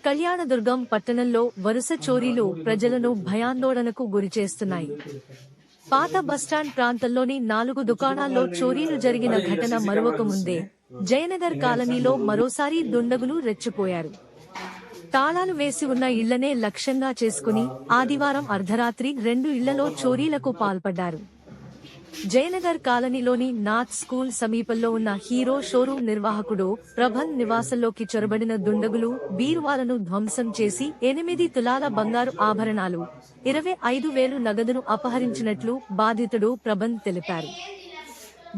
కళ్యాణదుర్గం పట్టణంలో వరుస చోరీలు ప్రజలను భయాందోళనకు గురిచేస్తున్నాయి. పాత బస్టాండ్ ప్రాంతంలోని 4 దుకాణాల్లో చోరీలు జరిగిన ఘటన మరువక ముందే జయనగర్ కాలనీలో మరోసారి దుండగులు రెచ్చిపోయారు. తాళాలు వేసి ఉన్న ఇళ్లనే లక్ష్యంగా చేసుకుని ఆదివారం అర్ధరాత్రి 2 ఇళ్లలో చోరీలకు పాల్పడ్డారు. జయనగర్ కాలనీలోని నాథ్ స్కూల్ సమీపంలో ఉన్న హీరో షోరూం నిర్వాహకుడు ప్రభన్ నివాసంలోకి చొరబడిన దుండగులు బీరువాలను ధ్వంసం చేసి 8 తులాల బంగారు ఆభరణాలు, 25,000 నగదును అపహరించినట్లు బాధితుడు ప్రభన్ తెలిపారు.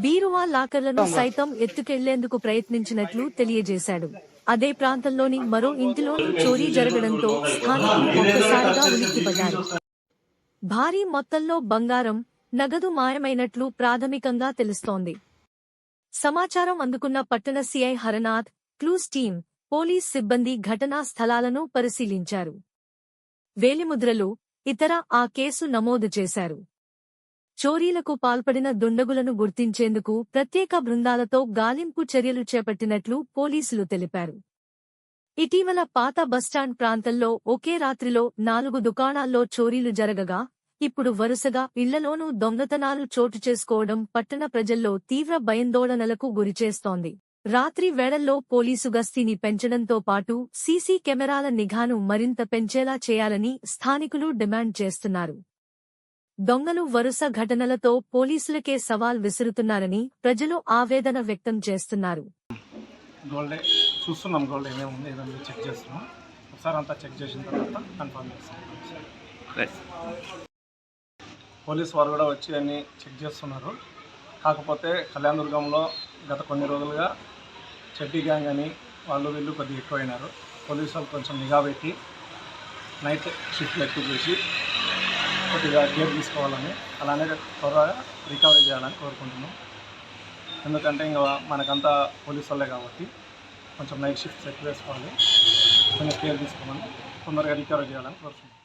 బీరువా లాకర్లను సైతం ఎత్తుకెళ్లేందుకు ప్రయత్నించినట్లు తెలియజేశాడు. అదే ప్రాంతంలోని మరో ఇంటిలోనూ చోరీ జరగడంతో స్థానికులు ఒక్కసారిగా ఉలిక్కిపడ్డారు. భారీ మొత్తంలో బంగారం, నగదు మాయమైనట్లు ప్రాథమికంగా తెలుస్తోంది. సమాచారం అందుకున్న పట్టణ CI Haranath, clues team, police సిబ్బంది ఘటనా స్థలాలను పరిశీలించారు. వేలిముద్రలు, ఇతర ఆ కేసు నమోదు చేశారు. చోరీలకు పాల్పడిన దుండగులను గుర్తించేందుకు ప్రత్యేక బృందాలతో గాలింపు చర్యలు చేపట్టినట్లు పోలీసులు తెలిపారు. ఇటీవల పాత బస్టాండ్ ప్రాంతంలో ఒకే రాత్రిలో 4 దుకాణాల్లో చోరీలు జరగగా, ఇప్పుడు వరుసగా ఇళ్లలోనూ దొంగతనాలు చోటు చేసుకోవడం పట్టణ ప్రజల్లో తీవ్ర భయాందోళనలకు గురిచేస్తోంది. రాత్రి వేళల్లో పోలీసు గస్తీని పెంచడంతో పాటు సీసీ కెమెరాల నిఘాను మరింత పెంచేలా చేయాలని స్థానికులు డిమాండ్ చేస్తున్నారు. దొంగలు వరుస ఘటనలతో పోలీసులకే సవాల్ విసురుతున్నారని ప్రజలు ఆవేదన వ్యక్తం చేస్తున్నారు. పోలీసు వారు కూడా వచ్చి అన్ని చెక్ చేస్తున్నారు. కాకపోతే కళ్యాణదుర్గంలో గత కొన్ని రోజులుగా చెడ్డీ గ్యాంగ్ అని వాళ్ళు వీళ్ళు కొద్దిగా ఎక్కువైనారు. పోలీసు వాళ్ళు కొంచెం నిఘా పెట్టి నైట్ షిఫ్ట్లు ఎక్కువ చేసి కొద్దిగా కేర్ తీసుకోవాలని, అలానే త్వరగా రికవరీ చేయాలని కోరుకుంటున్నాం. ఎందుకంటే ఇంకా మనకంతా పోలీసు వాళ్ళే కాబట్టి కొంచెం నైట్ షిఫ్ట్స్ ఎక్కువ వేసుకోవాలి, కొంచెం కేర్ తీసుకోమని, తొందరగా రికవరీ చేయాలని కోరుకుంటున్నాం.